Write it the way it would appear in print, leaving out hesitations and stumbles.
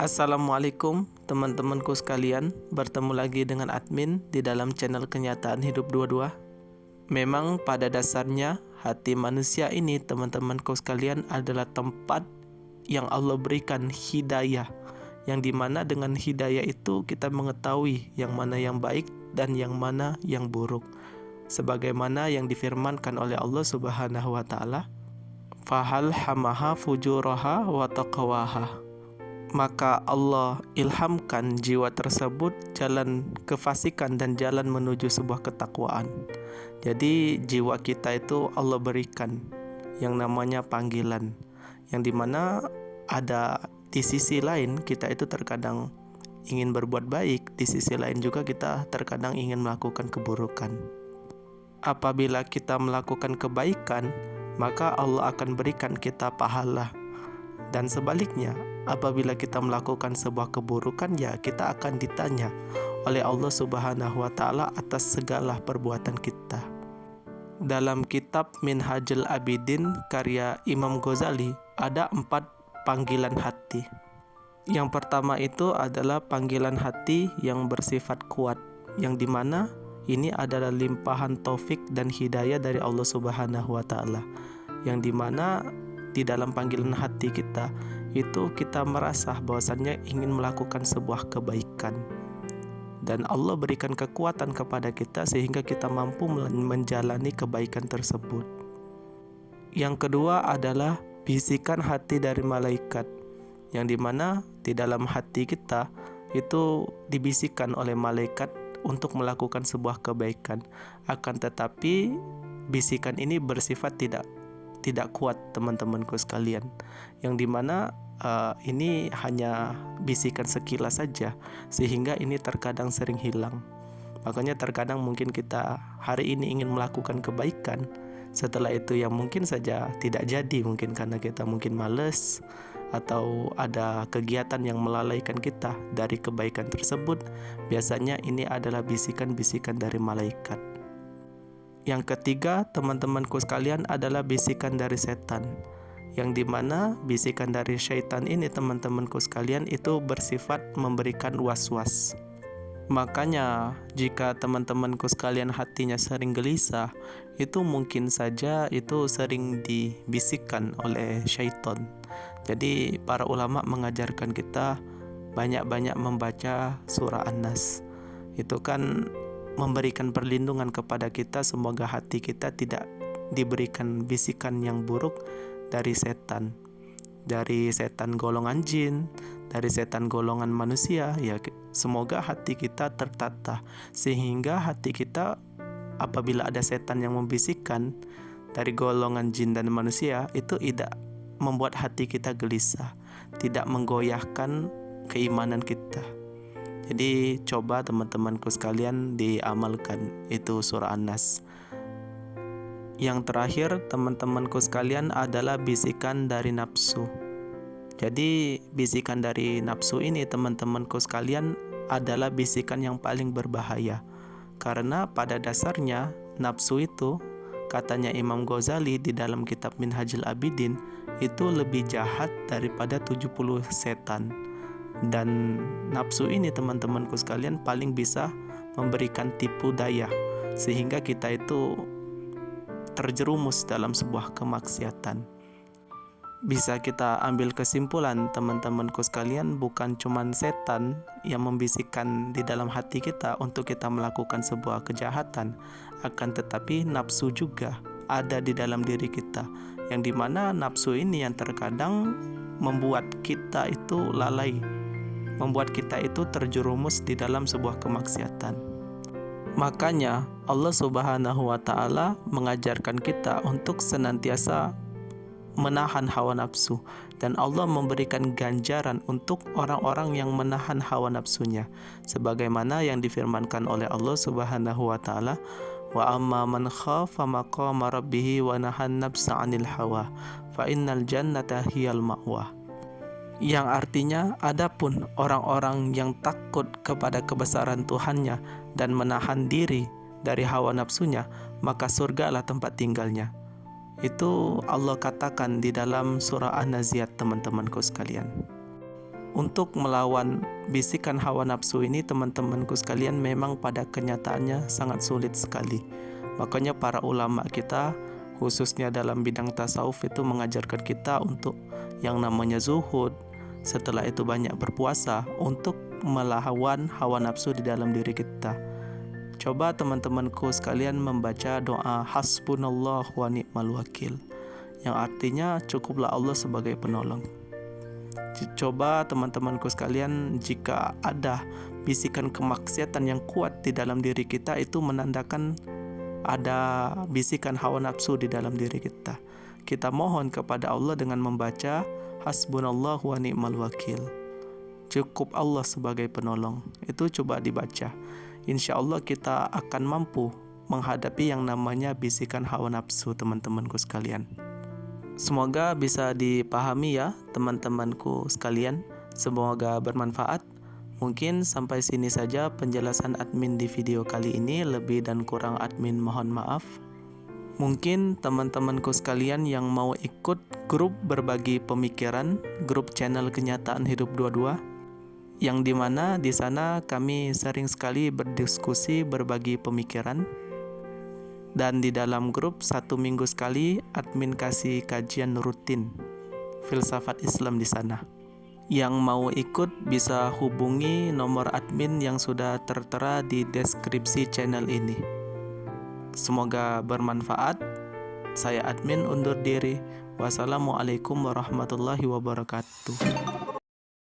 Assalamualaikum teman-temanku sekalian, bertemu lagi dengan admin di dalam channel Kenyataan Hidup 22. Memang pada dasarnya hati manusia ini teman-temanku sekalian adalah tempat yang Allah berikan hidayah, yang dimana dengan hidayah itu kita mengetahui yang mana yang baik dan yang mana yang buruk. Sebagaimana yang difirmankan oleh Allah Subhanahu wa taala, "Fahal hamaha fujuraha wa taqwaha." Maka Allah ilhamkan jiwa tersebut jalan kefasikan dan jalan menuju sebuah ketakwaan. Jadi jiwa kita itu Allah berikan yang namanya panggilan, yang dimana ada di sisi lain kita itu terkadang ingin berbuat baik, di sisi lain juga kita terkadang ingin melakukan keburukan. Apabila kita melakukan kebaikan, maka Allah akan berikan kita pahala. Dan sebaliknya, apabila kita melakukan sebuah keburukan, ya kita akan ditanya oleh Allah Subhanahu wa taala atas segala perbuatan kita. Dalam kitab Minhajul Abidin karya Imam Ghazali ada 4 panggilan hati. Yang pertama itu adalah panggilan hati yang bersifat kuat, yang dimana ini adalah limpahan taufik dan hidayah dari Allah Subhanahu wa taala, yang dimana di dalam panggilan hati kita itu kita merasa bahwasannya ingin melakukan sebuah kebaikan, dan Allah berikan kekuatan kepada kita sehingga kita mampu menjalani kebaikan tersebut. Yang kedua adalah bisikan hati dari malaikat, yang dimana di dalam hati kita itu dibisikkan oleh malaikat untuk melakukan sebuah kebaikan. Akan tetapi bisikan ini bersifat tidak kuat teman-temanku sekalian, yang dimana ini hanya bisikan sekilas saja, sehingga ini terkadang sering hilang. Makanya terkadang mungkin kita hari ini ingin melakukan kebaikan, setelah itu yang mungkin saja tidak jadi, mungkin karena kita mungkin malas atau ada kegiatan yang melalaikan kita dari kebaikan tersebut. Biasanya ini adalah bisikan-bisikan dari malaikat. Yang ketiga, teman-temanku sekalian, adalah bisikan dari setan, yang dimana bisikan dari syaitan ini teman-temanku sekalian itu bersifat memberikan was-was. Makanya jika teman-temanku sekalian hatinya sering gelisah, itu mungkin saja itu sering dibisikkan oleh syaitan. Jadi para ulama mengajarkan kita banyak-banyak membaca surah An-Nas. Itu kan memberikan perlindungan kepada kita, semoga hati kita tidak diberikan bisikan yang buruk dari setan golongan jin, dari setan golongan manusia. Ya, semoga hati kita tertata sehingga hati kita apabila ada setan yang membisikkan dari golongan jin dan manusia itu tidak membuat hati kita gelisah, tidak menggoyahkan keimanan kita. Jadi coba teman-temanku sekalian diamalkan itu surah An-Nas. Yang terakhir teman-temanku sekalian adalah bisikan dari nafsu. Jadi bisikan dari nafsu ini teman-temanku sekalian adalah bisikan yang paling berbahaya. Karena pada dasarnya nafsu itu, katanya Imam Ghazali di dalam kitab Minhajul Abidin, itu lebih jahat daripada 70 setan. Dan nafsu ini teman-temanku sekalian paling bisa memberikan tipu daya sehingga kita itu terjerumus dalam sebuah kemaksiatan. Bisa kita ambil kesimpulan teman-temanku sekalian, bukan cuman setan yang membisikkan di dalam hati kita untuk kita melakukan sebuah kejahatan, akan tetapi nafsu juga ada di dalam diri kita, yang dimana nafsu ini yang terkadang membuat kita itu lalai, membuat kita itu terjerumus di dalam sebuah kemaksiatan. Makanya Allah Subhanahu wa taala mengajarkan kita untuk senantiasa menahan hawa nafsu, dan Allah memberikan ganjaran untuk orang-orang yang menahan hawa nafsunya, sebagaimana yang difirmankan oleh Allah Subhanahu wa taala, wa amma man khafa maqama rabbih wa nahan nafsa 'anil hawa fa innal jannata hiyal ma'wa. Yang artinya, adapun orang-orang yang takut kepada kebesaran Tuhannya dan menahan diri dari hawa nafsunya, maka surgalah tempat tinggalnya. Itu Allah katakan di dalam surah An-Naziat teman-temanku sekalian. Untuk melawan bisikan hawa nafsu ini, teman-temanku sekalian, memang pada kenyataannya sangat sulit sekali. Makanya para ulama kita, khususnya dalam bidang tasawuf, itu mengajarkan kita untuk yang namanya zuhud. Setelah itu banyak berpuasa untuk melawan hawa nafsu di dalam diri kita. Coba teman-temanku sekalian membaca doa hasbunallah wa ni'mal wakil, yang artinya cukuplah Allah sebagai penolong. Coba teman-temanku sekalian, jika ada bisikan kemaksiatan yang kuat di dalam diri kita, itu menandakan ada bisikan hawa nafsu di dalam diri kita. Kita mohon kepada Allah dengan membaca hasbunallah wa ni'mal wakil, cukup Allah sebagai penolong. Itu coba dibaca. Insya Allah kita akan mampu menghadapi yang namanya bisikan hawa nafsu, teman-temanku sekalian. Semoga bisa dipahami ya teman-temanku sekalian. Semoga bermanfaat. Mungkin sampai sini saja penjelasan admin di video kali ini. Lebih dan kurang admin mohon maaf. Mungkin teman-temanku sekalian yang mau ikut grup berbagi pemikiran, grup channel Kenyataan Hidup 22, yang dimana di sana kami sering sekali berdiskusi, berbagi pemikiran. Dan di dalam grup 1 minggu sekali admin kasih kajian rutin filsafat Islam di sana. Yang mau ikut bisa hubungi nomor admin yang sudah tertera di deskripsi channel ini. Semoga bermanfaat. Saya admin undur diri. Wassalamualaikum warahmatullahi wabarakatuh.